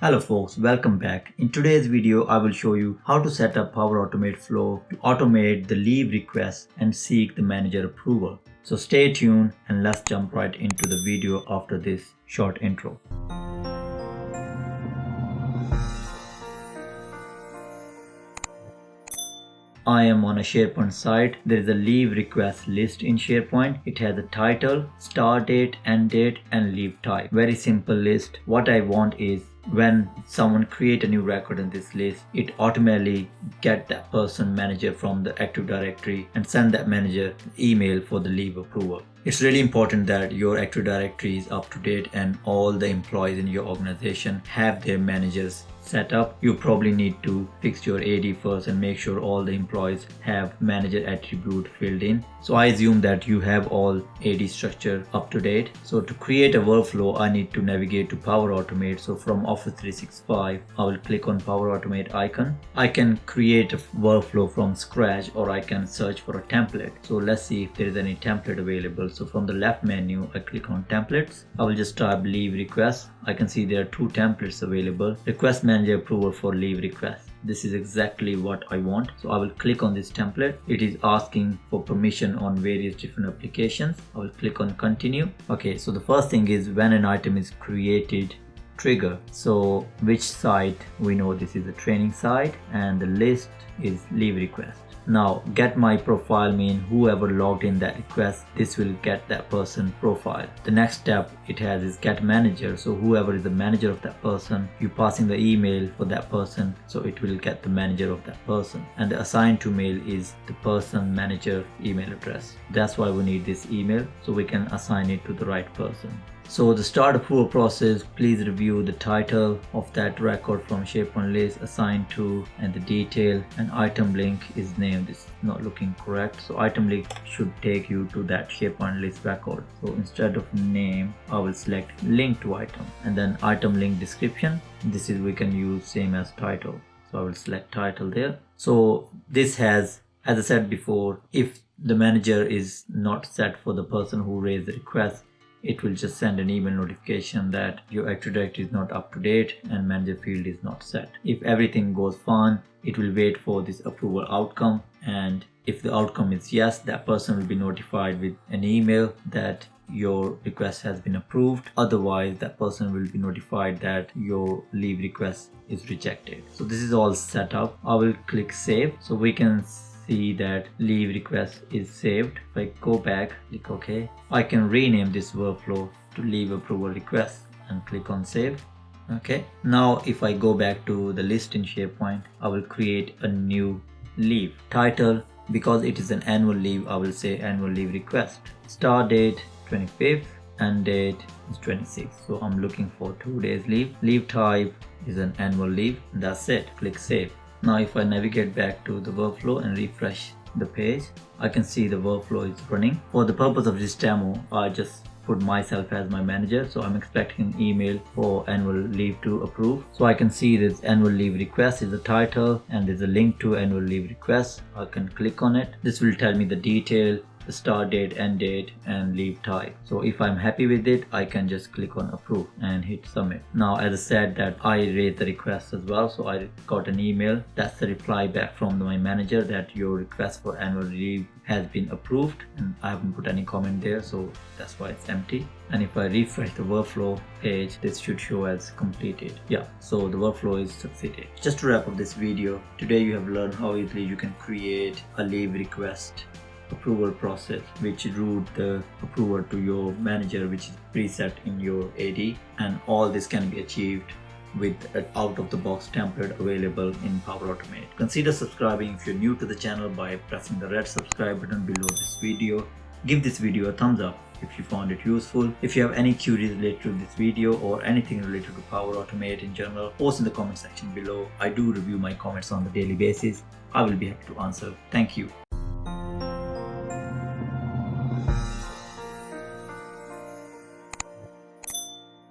Hello folks, welcome back. In today's video, I will show you how to set up Power Automate Flow to automate the leave requests and seek the manager approval. So stay tuned and let's jump right into the video after this short intro. I am on a SharePoint site. There is a leave request list in SharePoint. It has a title, start date, end date, and leave type. Very simple list. What I want is when someone create a new record in this list, it automatically get that person manager from the Active Directory and send that manager email for the leave approval. It's really important that your Active Directory is up to date and all the employees in your organization have their managers set up. You probably need to fix your AD first and make sure all the employees have manager attribute filled in. So I assume that you have all AD structure up to date. So to create a workflow, I need to navigate to Power Automate. So from Office 365, I will click on Power Automate icon. I can create a workflow from scratch or I can search for a template. So let's see if there is any template available. So from the left menu, I click on templates. I will just type leave request. I can see there are two templates available. Request manager approval for leave request. This is exactly what I want. So I will click on this template. It is asking for permission on various different applications. I will click on continue. Okay, so the first thing is when an item is created, trigger. So which site? We know this is a training site and the list is leave request. Now get my profile mean whoever logged in that request, this will get that person profile. The next step it has is get manager. So whoever is the manager of that person, you passing the email for that person, so it will get the manager of that person. And the assigned to mail is the person manager email address. That's why we need this email so we can assign it to the right person. So the start approval process, please review the title of that record from SharePoint list, assigned to, and the detail, and item link is named. This is not looking correct. So item link should take you to that SharePoint list record. So instead of name, I will select link to item and then item link description. This is we can use same as title. So I will select title there. So this has, as I said before, if the manager is not set for the person who raised the request, it will just send an email notification that your Active Directory is not up to date and manager field is not set. If everything goes fine, it will wait for this approval outcome, and if the outcome is yes, that person will be notified with an email that your request has been approved. Otherwise, that person will be notified that your leave request is rejected. So this is all set up. I will click save so we can see that leave request is saved. If I go back, click OK, I can rename this workflow to leave approval request and click on save. Okay, now if I go back to the list in SharePoint, I will create a new leave title. Because it is an annual leave, I will say annual leave request. Start date 25th, end date is 26th. So I'm looking for 2 days leave. Leave type is an annual leave. That's it. Click save. Now if I navigate back to the workflow and refresh the page, I can see the workflow is running. For the purpose of this demo, I just put myself as my manager. So I'm expecting an email for annual leave to approve. So I can see this annual leave request is the title and there's a link to annual leave request. I can click on it. This will tell me the detail, the start date, end date, and leave type. So if I'm happy with it, I can just click on approve and hit submit. Now as I said that I raised the request as well, so I got an email. That's the reply back from my manager that your request for annual leave has been approved, and I haven't put any comment there, so that's why it's empty. And if I refresh the workflow page, this should show as completed. Yeah, so the workflow is succeeded. Just to wrap up this video, today you have learned how easily you can create a leave request approval process which route the approval to your manager, which is preset in your AD, and all this can be achieved with an out-of-the-box template available in Power Automate. Consider subscribing if you're new to the channel by pressing the red subscribe button below this video. Give this video a thumbs up if you found it useful. If you have any queries related to this video or anything related to Power Automate in general, post in the comment section below. I do review my comments on a daily basis. I will be happy to answer. Thank you.